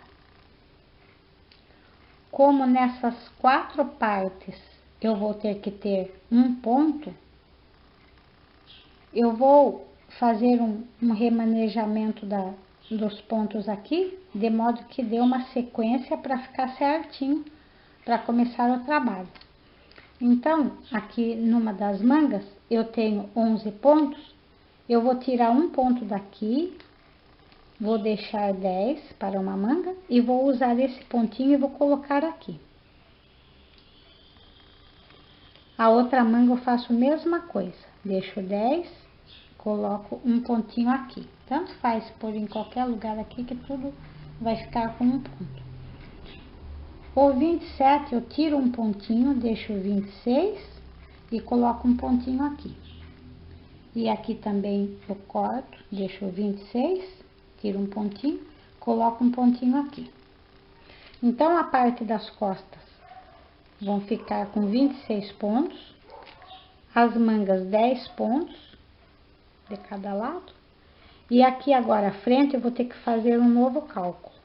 Como nessas 4 partes eu vou ter que ter um ponto, eu vou fazer um remanejamento dos pontos aqui, de modo que dê uma sequência para ficar certinho, para começar o trabalho. Então, aqui numa das mangas, eu tenho 11 pontos, eu vou tirar um ponto daqui, vou deixar 10 para uma manga e vou usar esse pontinho e vou colocar aqui. A outra manga eu faço a mesma coisa, deixo 10, coloco um pontinho aqui. Tanto faz pôr em qualquer lugar aqui que tudo vai ficar com um ponto. O 27 eu tiro um pontinho, deixo 26 e coloco um pontinho aqui. E aqui também eu corto, deixo 26, tiro um pontinho, coloco um pontinho aqui. Então, a parte das costas vão ficar com 26 pontos, as mangas 10 pontos de cada lado. E aqui agora à frente eu vou ter que fazer um novo cálculo.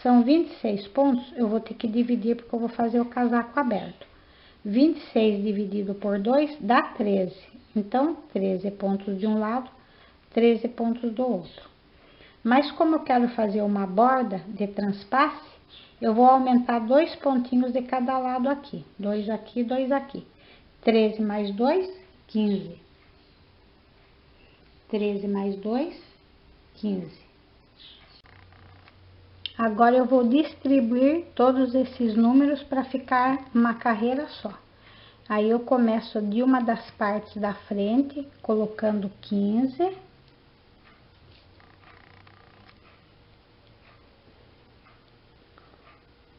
São 26 pontos, eu vou ter que dividir porque eu vou fazer o casaco aberto. 26 dividido por 2 dá 13. Então, 13 pontos de um lado, 13 pontos do outro. Mas como eu quero fazer uma borda de transpasse, eu vou aumentar 2 pontinhos de cada lado aqui. 2 aqui, 2 aqui. 13 mais 2, 15. 13 mais 2, 15. Agora eu vou distribuir todos esses números para ficar uma carreira só. Aí eu começo de uma das partes da frente, colocando 15.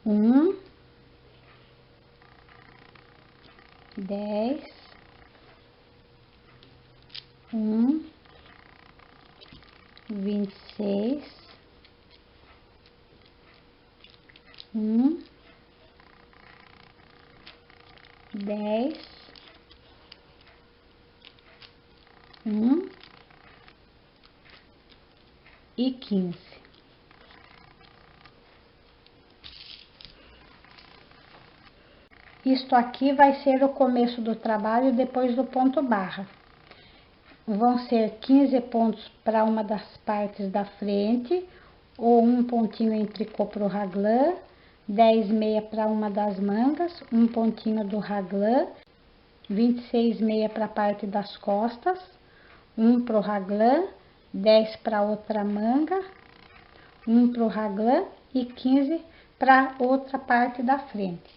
Um, 10, 26, 10, 15. Isto aqui vai ser o começo do trabalho depois do ponto barra. Vão ser 15 pontos para uma das partes da frente, ou um pontinho em tricô para o raglan, 10 meia para uma das mangas, um pontinho do raglan, 26 meia para a parte das costas, um para o raglan, 10 para outra manga, um para o raglan e 15 para outra parte da frente.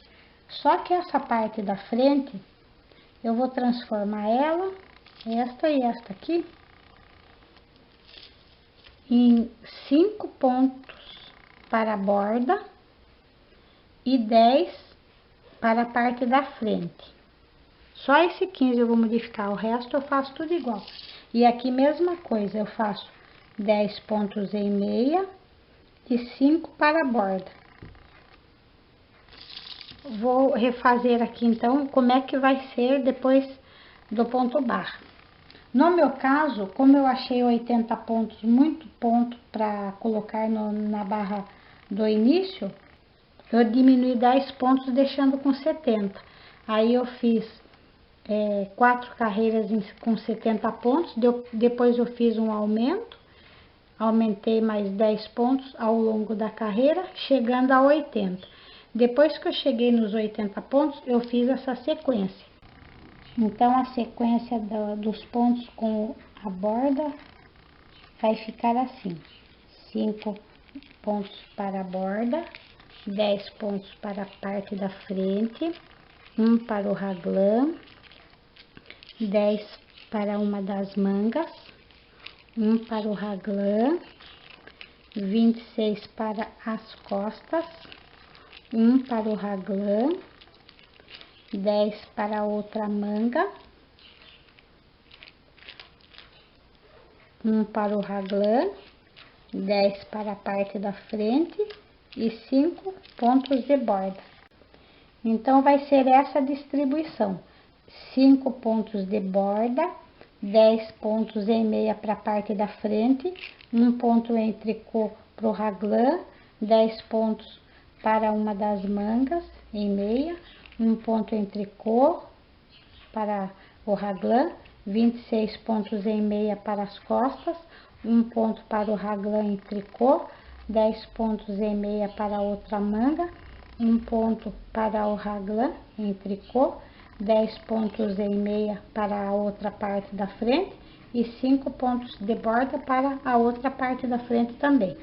Só que essa parte da frente, eu vou transformar ela, esta e esta aqui, em 5 pontos para a borda e 10 para a parte da frente. Só esse 15 eu vou modificar, o resto eu faço tudo igual. E aqui mesma coisa, eu faço 10 pontos em meia e 5 para a borda. Vou refazer aqui então como é que vai ser depois do ponto barra. No meu caso, como eu achei 80 pontos, muito ponto para colocar na barra do início, eu diminui 10 pontos deixando com 70. Aí eu fiz 4 carreiras com 70 pontos, depois eu fiz um aumento, aumentei mais 10 pontos ao longo da carreira, chegando a 80. Depois que eu cheguei nos 80 pontos, eu fiz essa sequência. Então, a sequência dos pontos com a borda vai ficar assim: 5 pontos para a borda, 10 pontos para a parte da frente, 1 para o raglan, 10 para uma das mangas, 1 para o raglan, 26 para as costas, 1 para o raglan, 10 para a outra manga, 1 para o raglan, 10 para a parte da frente e 5 pontos de borda. Então, vai ser essa distribuição: 5 pontos de borda, 10 pontos em meia para a parte da frente, 1 ponto em tricô para o raglan, 10 pontos para uma das mangas em meia, 1 ponto em tricô para o raglan, 26 pontos em meia para as costas, 1 ponto para o raglan em tricô, 10 pontos em meia para a outra manga, 1 ponto para o raglan em tricô, 10 pontos em meia para a outra parte da frente e 5 pontos de borda para a outra parte da frente também.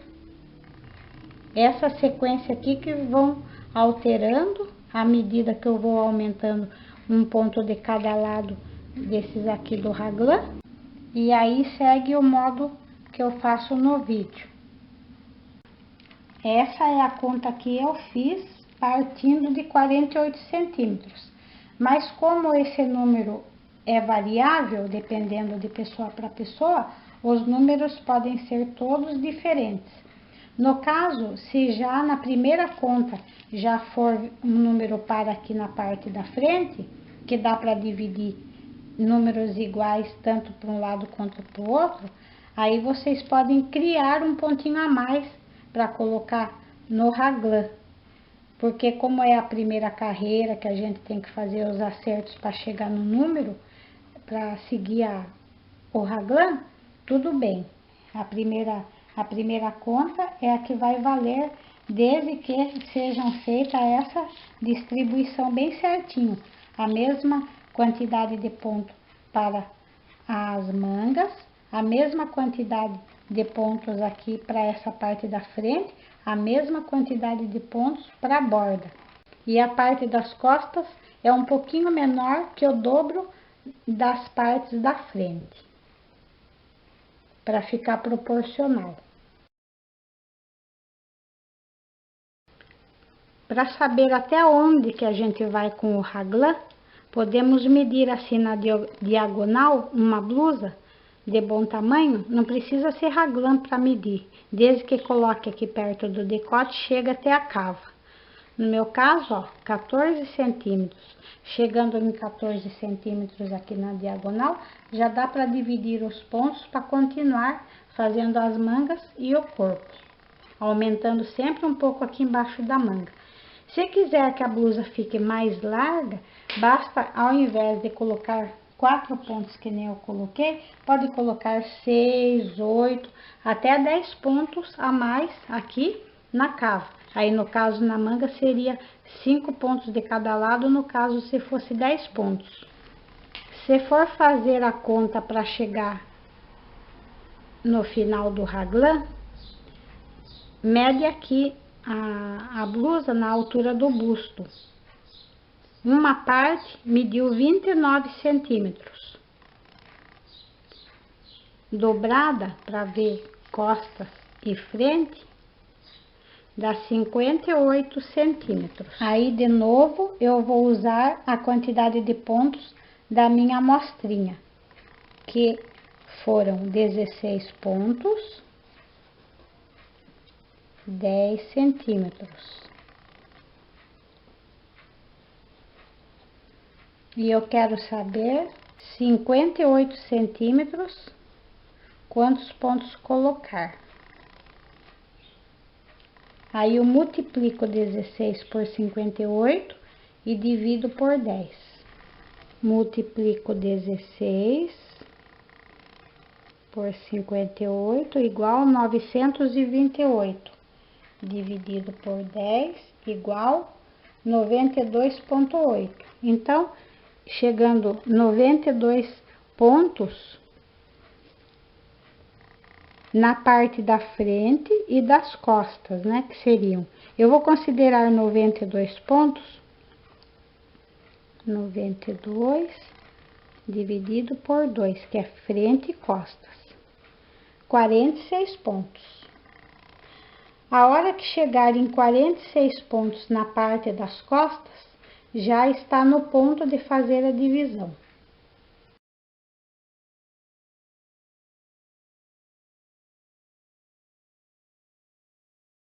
Essa sequência aqui que vão alterando à medida que eu vou aumentando um ponto de cada lado desses aqui do raglan. E aí segue o modo que eu faço no vídeo. Essa é a conta que eu fiz partindo de 48 centímetros. Mas como esse número é variável, dependendo de pessoa para pessoa, os números podem ser todos diferentes. No caso, se já na primeira conta já for um número par aqui na parte da frente, que dá para dividir números iguais tanto para um lado quanto para o outro, aí vocês podem criar um pontinho a mais para colocar no raglan. Porque como é a primeira carreira que a gente tem que fazer os acertos para chegar no número, para seguir o raglan, tudo bem. A primeira A primeira conta é a que vai valer desde que sejam feita essa distribuição bem certinho. A mesma quantidade de pontos para as mangas, a mesma quantidade de pontos aqui para essa parte da frente, a mesma quantidade de pontos para a borda. E a parte das costas é um pouquinho menor que o dobro das partes da frente, para ficar proporcional. Para saber até onde que a gente vai com o raglan, podemos medir assim na diagonal uma blusa de bom tamanho. Não precisa ser raglan para medir, desde que coloque aqui perto do decote, chega até a cava. No meu caso, ó, 14 centímetros. Chegando em 14 centímetros aqui na diagonal, já dá para dividir os pontos para continuar fazendo as mangas e o corpo, aumentando sempre um pouco aqui embaixo da manga. Se quiser que a blusa fique mais larga, basta, ao invés de colocar 4 pontos que nem eu coloquei, pode colocar 6, 8, até 10 pontos a mais aqui na cava. Aí, no caso, na manga, seria 5 pontos de cada lado, no caso, se fosse 10 pontos. Se for fazer a conta para chegar no final do raglan, mede aqui a blusa na altura do busto. Uma parte mediu 29 centímetros. Dobrada, para ver costas e frente, dá 58 centímetros. Aí, de novo, eu vou usar a quantidade de pontos da minha amostrinha, que foram 16 pontos, 10 centímetros. E eu quero saber 58 centímetros, quantos pontos colocar. Aí eu multiplico 16 por 58 e divido por 10. Multiplico 16 por 58 igual 928. Dividido por 10 igual 92,8. Então, chegando 92 pontos na parte da frente e das costas, né, que seriam. Eu vou considerar 92 pontos, 92 dividido por 2, que é frente e costas, 46 pontos. A hora que chegar em 46 pontos na parte das costas, já está no ponto de fazer a divisão.